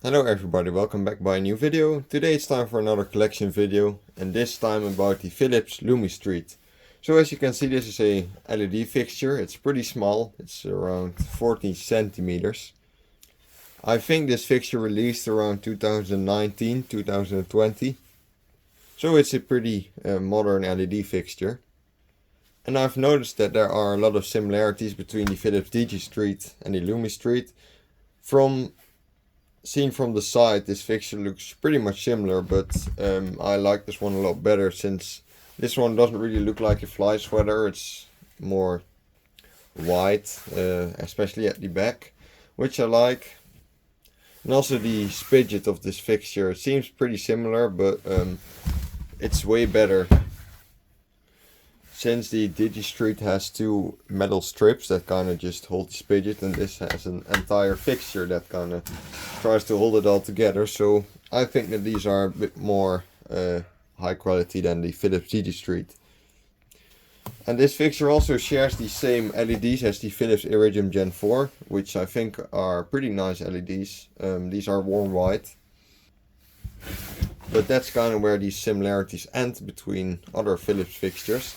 Hello everybody, welcome back by a new video. Today it's time for another collection video, and this time about the Philips Lumistreet. So as you can see, this is a LED fixture. It's pretty small, it's around 14 centimeters. I think this fixture released around 2019, 2020. So it's a pretty modern LED fixture. And I've noticed that there are a lot of similarities between the Philips Digistreet and the Lumistreet. Seen from the side, this fixture looks pretty much similar, but I like this one a lot better, since this one doesn't really look like a fly sweater. It's more white, especially at the back, which I like. And also the spidget of this fixture seems pretty similar, but it's way better, since the Digistreet has two metal strips that kind of just hold the spidget, and this has an entire fixture that kind of tries to hold it all together. So I think that these are a bit more high quality than the Philips Digistreet. And this fixture also shares the same LEDs as the Philips Iridium Gen 4, which I think are pretty nice LEDs. These are warm white. But that's kind of where these similarities end between other Philips fixtures.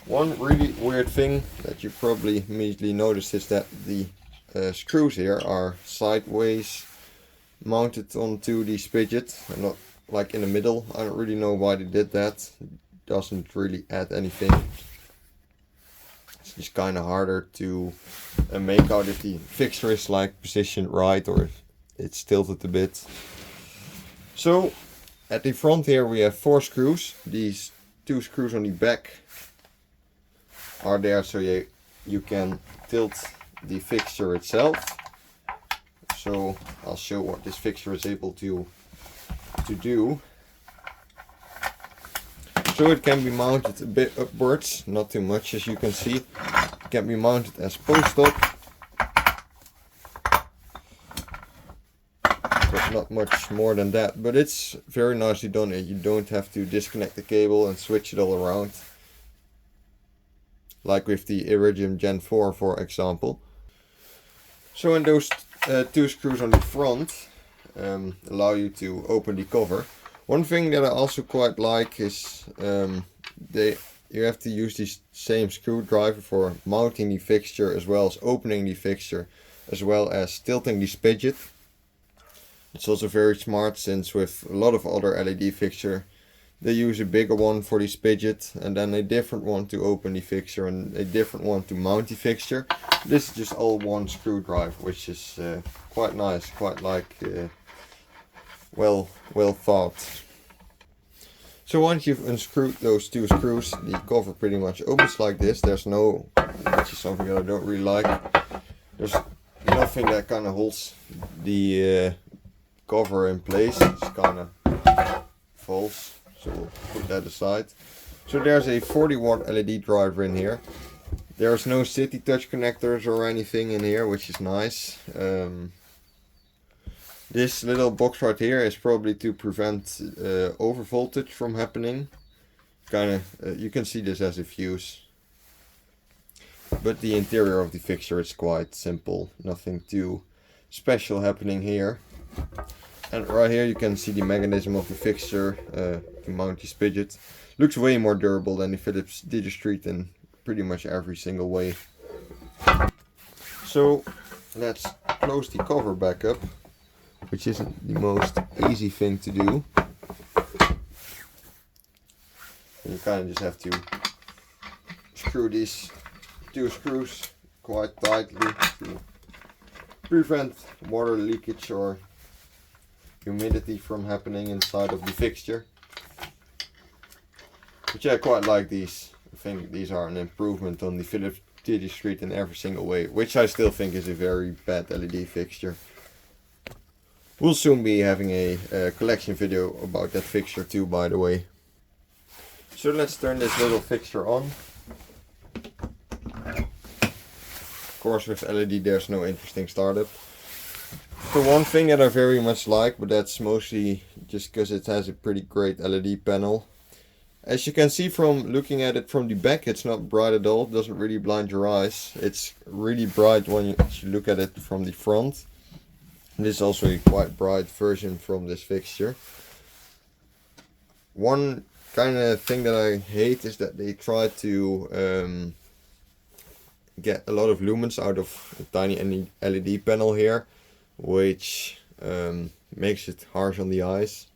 One really weird thing that you probably immediately noticed is that the screws here are sideways mounted onto the spidget and not like in the middle. I don't really know why they did that. It doesn't really add anything. It's just kind of harder to make out if the fixture is like positioned right or if it's tilted a bit. So at the front here we have 4 screws. These 2 screws on the back are there so you can tilt the fixture itself. So I'll show what this fixture is able to do. So it can be mounted a bit upwards, not too much as you can see. It can be mounted as post-op, but not much more than that. But it's very nicely done. You don't have to disconnect the cable and switch it all around, like with the Iridium Gen 4 for example. So in those 2 screws on the front allow you to open the cover. One thing that I also quite like is you have to use the same screwdriver for mounting the fixture, as well as opening the fixture, as well as tilting the spidget. It's also very smart, since with a lot of other LED fixture they use a bigger one for the spidget and then a different one to open the fixture and a different one to mount the fixture. This is just all one screwdriver, which is quite nice, quite like well thought. So once you've unscrewed those 2 screws, the cover pretty much opens like this. There's no, which is something that I don't really like, there's nothing that kind of holds the cover in place. It's kind of false. So we'll put that aside. So there's a 40-watt LED driver in here. There's no city touch connectors or anything in here, which is nice. This little box right here is probably to prevent over voltage from happening. Kind of, you can see this as a fuse. But the interior of the fixture is quite simple. Nothing too special happening here. And right here you can see the mechanism of the fixture to mount the spidget. Looks way more durable than the Philips Digistreet in pretty much every single way. So let's close the cover back up, which isn't the most easy thing to do. You kind of just have to screw these 2 screws quite tightly to prevent water leakage or humidity from happening inside of the fixture. But yeah, I quite like these. I think these are an improvement on the Philips Digistreet in every single way, which I still think is a very bad LED fixture. We'll soon be having a collection video about that fixture too, by the way. So let's turn this little fixture on. Of course, with LED there's no interesting startup. For one thing that I very much like, but that's mostly just because it has a pretty great LED panel. As you can see from looking at it from the back, it's not bright at all. It doesn't really blind your eyes. It's really bright when you look at it from the front. This is also a quite bright version from this fixture. One kind of thing that I hate is that they try to get a lot of lumens out of a tiny LED panel here, which makes it harsh on the eyes.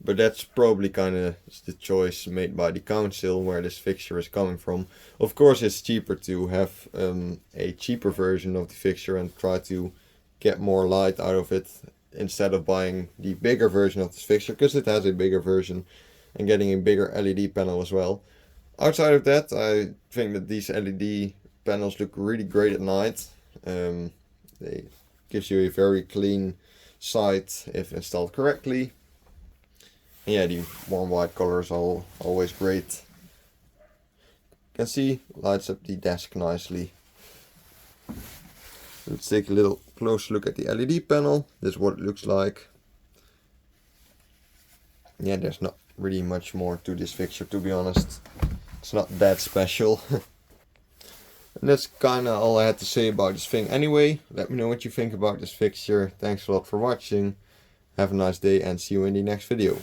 But that's probably kind of the choice made by the council where this fixture is coming from. Of course, it's cheaper to have a cheaper version of the fixture and try to get more light out of it instead of buying the bigger version of this fixture, because it has a bigger version and getting a bigger LED panel as well. Outside of that, I think that these LED panels look really great at night. They gives you a very clean sight if installed correctly. And yeah, the warm white color is always great. You can see, lights up the desk nicely. Let's take a little close look at the LED panel. This is what it looks like. Yeah, there's not really much more to this fixture, to be honest. It's not that special. And that's kinda all I had to say about this thing anyway. Let me know what you think about this fixture. Thanks a lot for watching. Have a nice day and see you in the next video.